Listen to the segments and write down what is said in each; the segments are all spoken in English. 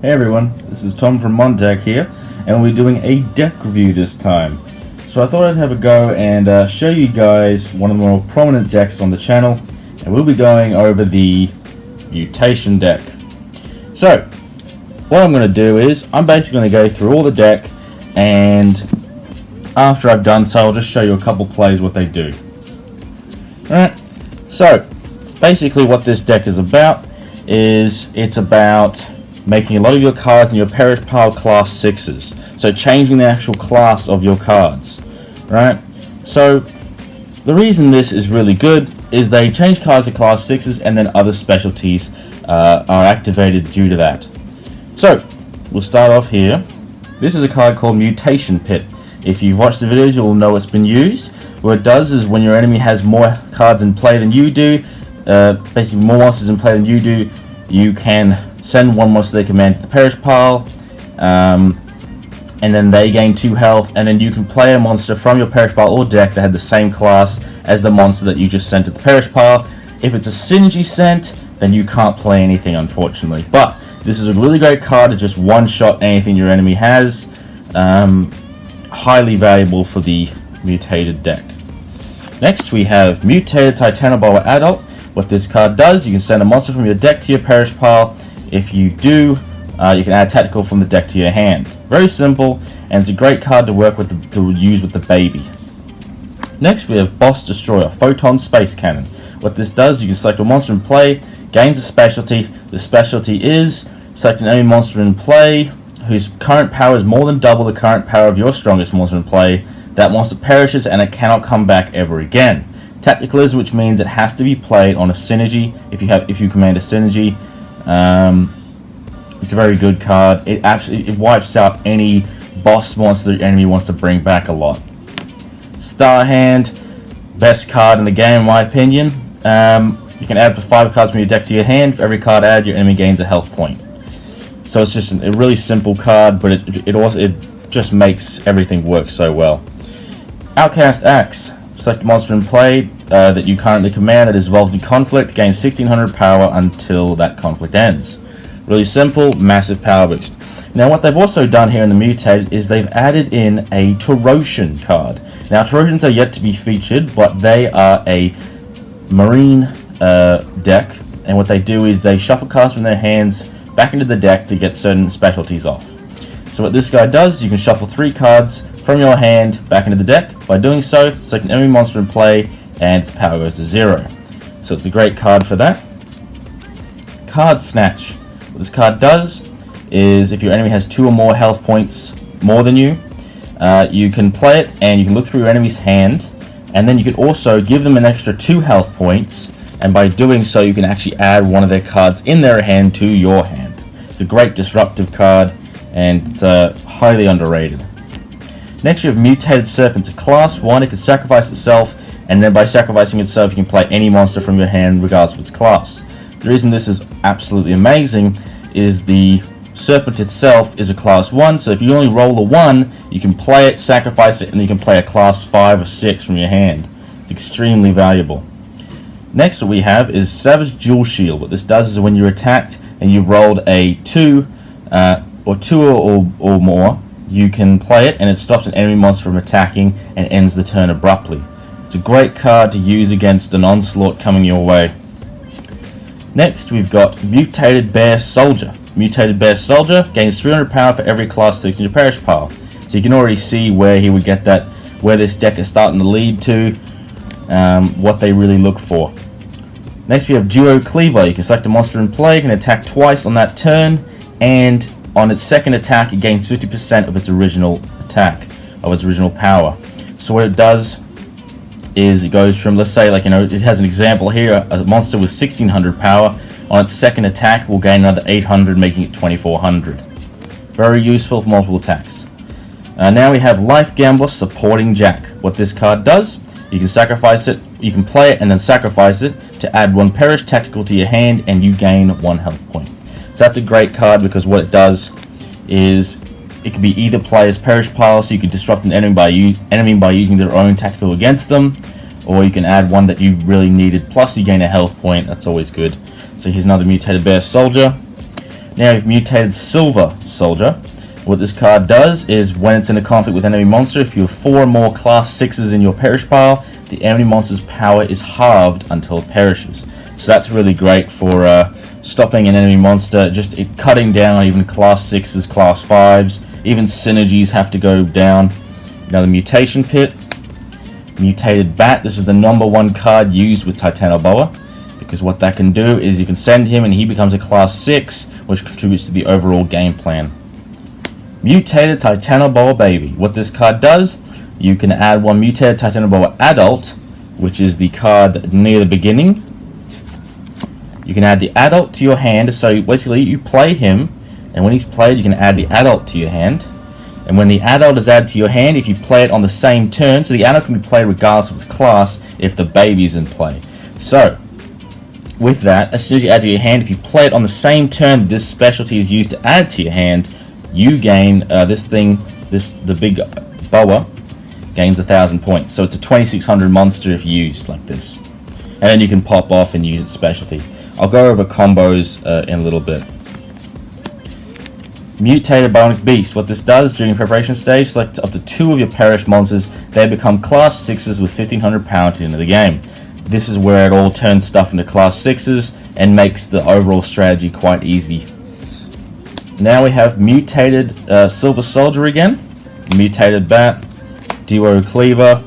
Hey everyone, this is Tom from MonTac here, and we're doing a deck review this time. So I thought I'd have a go and show you guys one of the more prominent decks on the channel, and we'll be going over the Mutation Deck. So, what I'm going to do is, I'm basically going to go through all the deck, and after I've done so, I'll just show you a couple plays what they do. Alright, so, basically what this deck is about, it's about making a lot of your cards in your Perish Pile Class 6s. So changing the actual class of your cards. Right? So the reason this is really good is they change cards to Class 6s and then other specialties are activated due to that. So we'll start off here. This is a card called Mutation Pit. If you've watched the videos, you will know it's been used. What it does is when your enemy has more cards in play than you do, basically more monsters in play than you do, you can send one monster they command to the Perish Pile, and then they gain 2 health, and then you can play a monster from your Perish Pile or deck that had the same class as the monster that you just sent to the Perish Pile. If it's a Synergy sent, then you can't play anything, unfortunately. But this is a really great card to just one-shot anything your enemy has. Highly valuable for the Mutated Deck. Next we have Mutated Titanoboa Adult. What this card does, you can send a monster from your deck to your Perish Pile. If you do, you can add tactical from the deck to your hand. Very simple, and it's a great card to work with to use with the baby. Next we have Boss Destroyer, Photon Space Cannon. What this does, you can select a monster in play, gains a specialty. The specialty is select an enemy monster in play whose current power is more than double the current power of your strongest monster in play. That monster perishes and it cannot come back ever again. Tacticalism, which means it has to be played on a synergy. If you command a synergy, it's a very good card. It wipes out any boss monster the enemy wants to bring back a lot. Star Hand, best card in the game in my opinion. You can add up to 5 cards from your deck to your hand. For every card added, your enemy gains a health point. So it's just a really simple card, but it just makes everything work so well. Outcast Axe. Select a monster in play that you currently command that is involved in conflict, gains 1600 power until that conflict ends. Really simple, massive power boost. Now what they've also done here in the Mutated is they've added in a Torosian card. Now Torosians are yet to be featured, but they are a marine deck, and what they do is they shuffle cards from their hands back into the deck to get certain specialties off. So what this guy does, you can shuffle 3 cards from your hand back into the deck. By doing so, select an enemy monster in play and its power goes to 0. So it's a great card for that. Card Snatch. What this card does is if your enemy has 2 or more health points more than you, you can play it and you can look through your enemy's hand, and then you can also give them an extra 2 health points, and by doing so you can actually add one of their cards in their hand to your hand. It's a great disruptive card and it's highly underrated. Next you have Mutated Serpent. It's a class 1, it can sacrifice itself, and then by sacrificing itself you can play any monster from your hand regardless of its class. The reason this is absolutely amazing is the Serpent itself is a class 1, so if you only roll a 1, you can play it, sacrifice it, and you can play a class 5 or 6 from your hand. It's extremely valuable. Next what we have is Savage Jewel Shield. What this does is when you're attacked and you've rolled a 2 or more, you can play it and it stops an enemy monster from attacking and ends the turn abruptly. It's a great card to use against an onslaught coming your way. Next we've got Mutated Bear Soldier. Mutated Bear Soldier gains 300 power for every class 6 in your Perish Pile. So you can already see where he would get that, where this deck is starting to lead to, what they really look for. Next we have Duo Cleaver. You can select a monster in play, you can attack twice on that turn, and on its second attack it gains 50% of its original attack, of its original power. So what it does is it goes from, let's say, like, it has an example here, a monster with 1600 power, on its second attack will gain another 800, making it 2400. Very useful for multiple attacks. Now we have Life Gambler Supporting Jack. What this card does, you can sacrifice it, you can play it and then sacrifice it to add 1 Perish Tactical to your hand and you gain 1 health point. So that's a great card because what it does is it can be either play as Perish Pile, so you can disrupt an enemy by using their own tactical against them, or you can add one that you really needed, plus you gain a health point. That's always good. So here's another Mutated Bear Soldier. Now we've Mutated Silver Soldier. What this card does is when it's in a conflict with an enemy monster, if you have 4 or more class 6s in your perish pile, the enemy monster's power is halved until it perishes. So that's really great for stopping an enemy monster, just cutting down even class 6s, class 5s, even Synergies have to go down. Now the Mutation Pit, Mutated Bat. This is the #1 card used with Titanoboa, because what that can do is you can send him and he becomes a class 6, which contributes to the overall game plan. Mutated Titanoboa Baby. What this card does, you can add 1 Mutated Titanoboa Adult, which is the card near the beginning. You can add the adult to your hand, so basically you play him, and when he's played you can add the adult to your hand. And when the adult is added to your hand, if you play it on the same turn, so the adult can be played regardless of its class if the baby's in play. So, with that, as soon as you add to your hand, if you play it on the same turn this specialty is used to add to your hand, you gain the big boa gains 1,000 points. So it's a 2,600 monster if used like this. And then you can pop off and use its specialty. I'll go over combos in a little bit. Mutated Bionic Beast. What this does during the preparation stage, select up to 2 of your perished monsters. They become class 6s with 1,500 power to the end of the game. This is where it all turns stuff into class 6s and makes the overall strategy quite easy. Now we have Mutated Silver Soldier again, Mutated Bat, Duo Cleaver,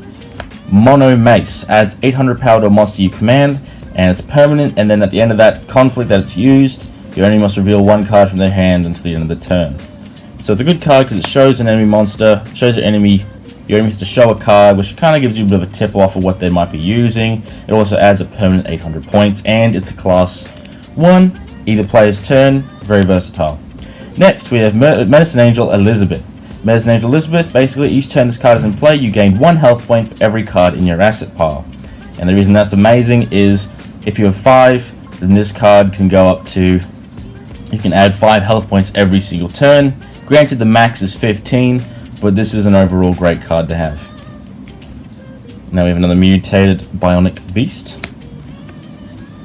Mono Mace. Adds 800 power to a monster you command, and it's permanent, and then at the end of that conflict that it's used, your enemy must reveal 1 card from their hand until the end of the turn. So it's a good card because it shows an enemy monster, shows your enemy has to show a card, which kind of gives you a bit of a tip off of what they might be using. It also adds a permanent 800 points, and it's a class 1, either player's turn, very versatile. Next, we have Medicine Angel Elizabeth. Medicine Angel Elizabeth, basically each time this card is in play, you gain 1 health point for every card in your asset pile. And the reason that's amazing is if you have 5, then this card can go up to, you can add 5 health points every single turn. Granted, the max is 15, but this is an overall great card to have. Now we have another Mutated Bionic Beast.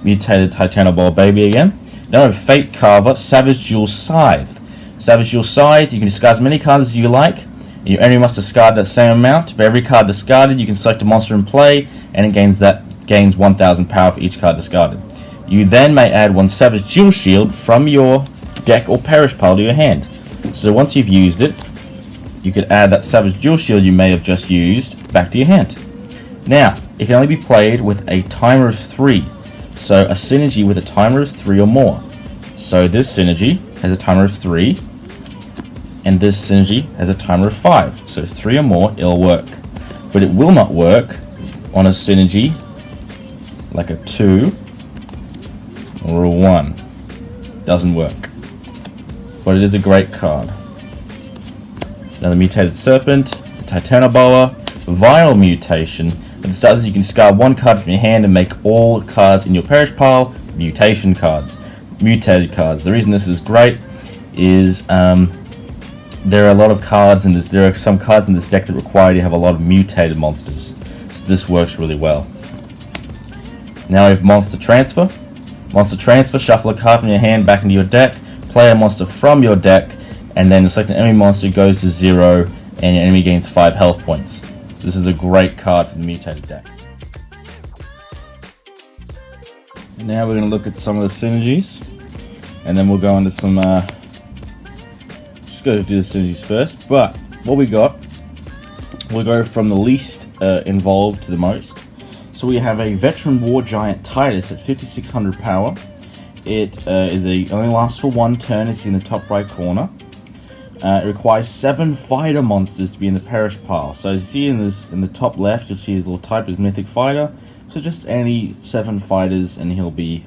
Mutated Titanoboa Baby again. Now we have Fate Carver, Savage Duel Scythe. Savage Duel Scythe, you can discard as many cards as you like, and your enemy must discard that same amount. For every card discarded, you can select a monster in play, and it gains 1,000 power for each card discarded. You then may add 1 Savage Duel Shield from your deck or perish pile to your hand. So once you've used it, you could add that Savage Duel Shield you may have just used back to your hand. Now, it can only be played with a timer of 3. So a synergy with a timer of 3 or more. So this synergy has a timer of 3, and this synergy has a timer of 5. So 3 or more, it'll work. But it will not work on a synergy like a 2 or a 1. Doesn't work. But it is a great card. Another Mutated Serpent, the Titanoboa, Viral Mutation. What this does is you can discard 1 card from your hand and make all cards in your perish pile mutation cards, mutated cards. The reason this is great is there are a lot of cards in this. There are some cards in this deck that require you to have a lot of mutated monsters. So this works really well. Now we have Monster Transfer. Monster Transfer, shuffle a card from your hand back into your deck, play a monster from your deck, and then select an enemy monster, goes to 0, and your enemy gains 5 health points. This is a great card for the Mutated deck. Now we're going to look at some of the synergies, and then we'll go into some, just go to do the synergies first, but what we got, we'll go from the least involved to the most. So we have a Veteran War Giant Titus at 5,600 power. It only lasts for 1 turn, it's in the top right corner. It requires 7 fighter monsters to be in the perish pile. So as you see in the top left, you'll see his little type is Mythic Fighter. So just any 7 fighters and he'll be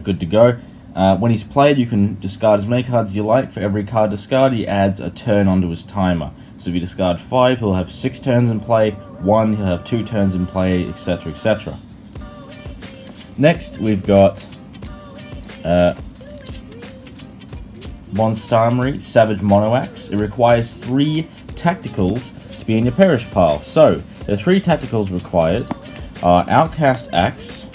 good to go. When he's played, you can discard as many cards as you like. For every card discarded, he adds a turn onto his timer. So if you discard 5, he'll have 6 turns in play. 1, he'll have 2 turns in play, etc, etc. Next, we've got Monstarmory Savage Monoaxe. It requires 3 tacticals to be in your perish pile. So the 3 tacticals required are Outcast Axe,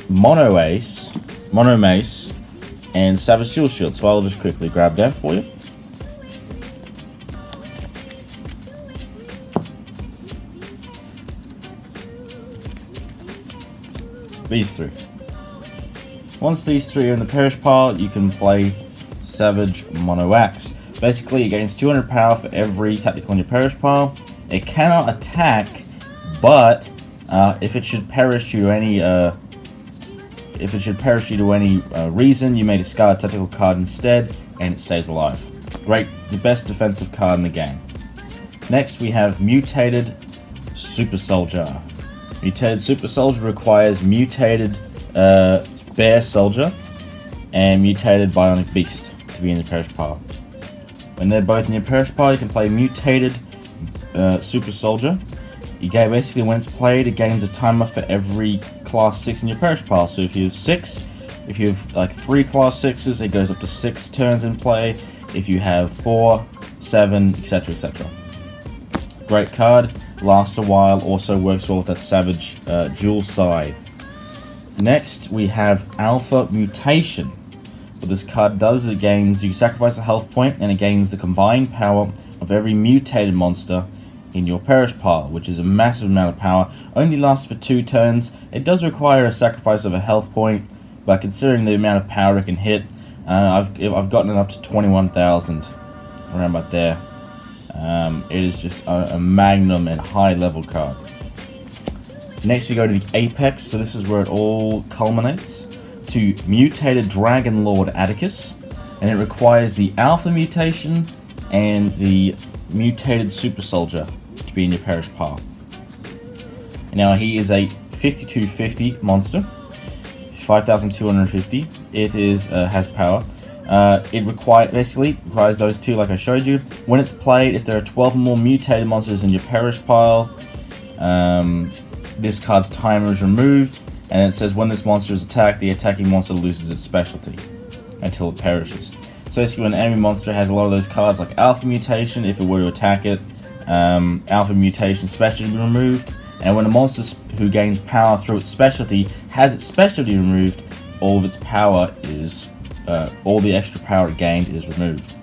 Mono Mace, and Savage Dual Shield. So I'll just quickly grab that for you. These three. Once these three are in the perish pile, you can play Savage Mono Axe. Basically, it gains 200 power for every tactical in your perish pile. It cannot attack, but if it should perish due to any reason, you may discard a tactical card instead, and it stays alive. Great, the best defensive card in the game. Next, we have Mutated Super Soldier. Mutated Super Soldier requires Mutated Bear Soldier and Mutated Bionic Beast to be in the perish pile. When they're both in your perish pile, you can play Mutated Super Soldier. You get basically, when it's played, it gains a timer for every class 6 in your perish pile. So if you have 6, if you have like 3 class 6s, it goes up to 6 turns in play. If you have 4, 7, etc, etc. Great card, lasts a while, also works well with that Savage Dual Scythe. Next, we have Alpha Mutation. What this card does is it gains, you sacrifice a health point, and it gains the combined power of every mutated monster in your perish pile, which is a massive amount of power. Only lasts for 2 turns. It does require a sacrifice of a health point, but considering the amount of power it can hit, I've gotten it up to 21,000, around about there. It is just a magnum and high level card. Next we go to the Apex, so this is where it all culminates, to Mutated Dragon Lord Atticus, and it requires the Alpha Mutation and the Mutated Super Soldier to be in your perish pile. Now he is a 5250 monster, 5250. It is has power. It basically requires those two like I showed you. When it's played, if there are 12 or more mutated monsters in your perish pile, this card's timer is removed, and it says when this monster is attacked, the attacking monster loses its specialty until it perishes. So basically, when an enemy monster has a lot of those cards, like Alpha Mutation, if it were to attack it, Alpha Mutation specialty removed, and when a monster who gains power through its specialty has its specialty removed, all of its power is, all the extra power it gained is removed.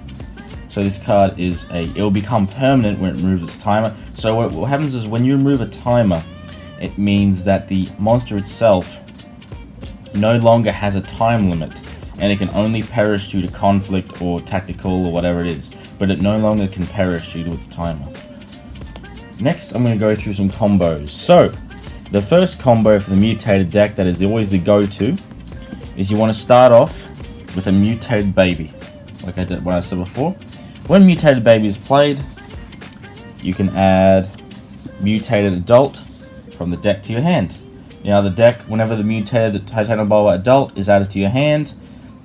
So this card is it will become permanent when it removes its timer. So what happens is when you remove a timer, it means that the monster itself no longer has a time limit, and it can only perish due to conflict or tactical or whatever it is, but it no longer can perish due to its timer. Next, I'm going to go through some combos. So, the first combo for the Mutated deck that is always the go-to is you want to start off with a Mutated Baby, like I did when I said before. When Mutated Baby is played, you can add Mutated Adult from the deck to your hand. Now the deck, whenever the Mutated Titanium Bowl Adult is added to your hand,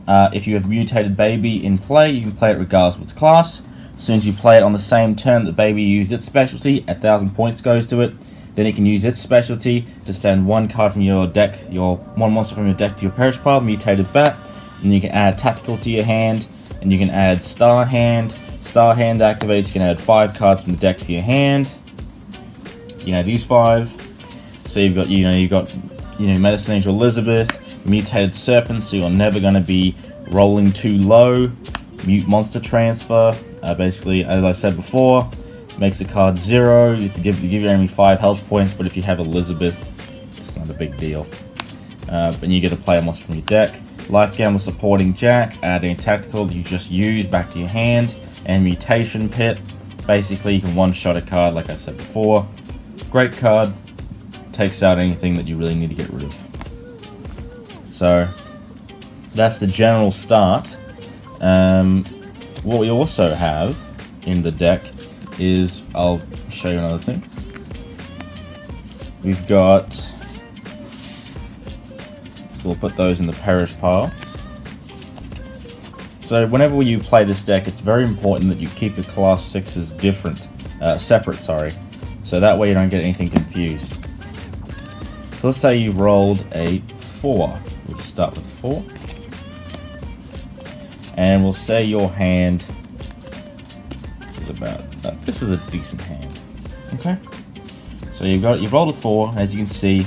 if you have Mutated Baby in play, you can play it regardless of its class. As soon as you play it on the same turn that Baby used its specialty, 1,000 points goes to it. Then it can use its specialty to send one card from your deck, one monster from your deck to your perish pile, Mutated Bat. And you can add Tactical to your hand, and you can add Star Hand. Star Hand activates, you can add 5 cards from the deck to your hand. You can add these 5. So you've got Medicine Angel Elizabeth, Mutated Serpent, so you're never going to be rolling too low. Mute Monster Transfer, basically, as I said before, makes the card 0. You have to give your enemy 5 health points, but if you have Elizabeth, it's not a big deal. And you get to play a monster from your deck. Life Gamble Supporting Jack, adding Tactical that you just used back to your hand, and Mutation Pit. Basically, you can one-shot a card, like I said before. Great card. Takes out anything that you really need to get rid of. So that's the general start. What we also have in the deck is, I'll show you another thing. We've got, so we'll put those in the perish pile. So whenever you play this deck, it's very important that you keep your class 6s separate, so that way you don't get anything confused. So let's say you've rolled a 4. We'll start with 4. And we'll say your hand is about, this is a decent hand. Okay? So you've rolled a 4. As you can see,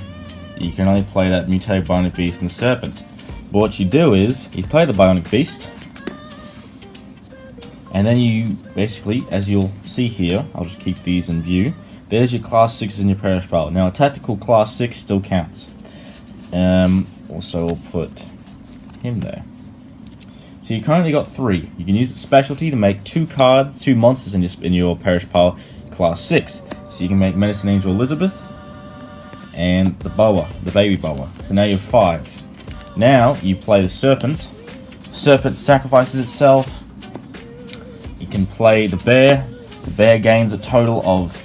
you can only play that Mutated Bionic Beast and Serpent. But what you do is you play the Bionic Beast, and then you basically, as you'll see here, I'll just keep these in view. There's your Class 6s in your Perish Pile. Now a tactical Class 6 still counts. Also, we'll put him there. So you currently got 3. You can use the specialty to make 2 cards, 2 monsters in your Perish Pile Class 6. So you can make Medicine Angel Elizabeth and the Boa, the baby Boa. So now you have 5. Now you play the Serpent. Serpent sacrifices itself. You can play the Bear. The Bear gains a total of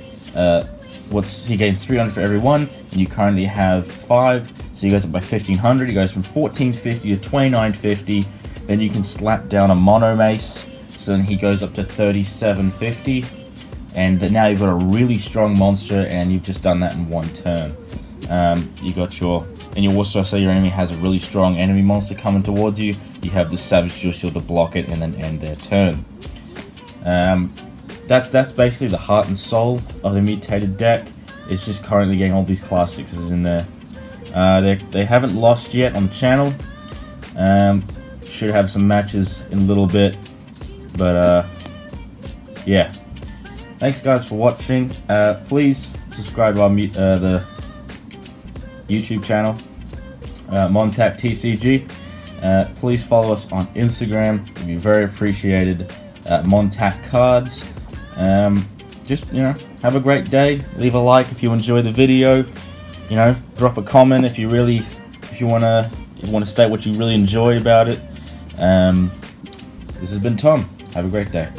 he gains 300 for every one, and you currently have 5. So he goes up by 1500. He goes from 1450 to 2950. Then you can slap down a Mono Mace, so then he goes up to 3750. And now you've got a really strong monster, and you've just done that in 1 turn. You also say your enemy has a really strong enemy monster coming towards you. You have the Savage Dual Shield to block it and then end their turn. That's basically the heart and soul of the Mutated deck. It's just currently getting all these Class 6s in there. They haven't lost yet on the channel. Should have some matches in a little bit, but yeah. Thanks guys for watching. Please subscribe to our the YouTube channel, MonTac TCG. Please follow us on Instagram. It'd be very appreciated. MonTac Cards. Just have a great day. Leave a like if you enjoy the video. Drop a comment if you want to state what you really enjoy about it. This has been Tom. Have a great day.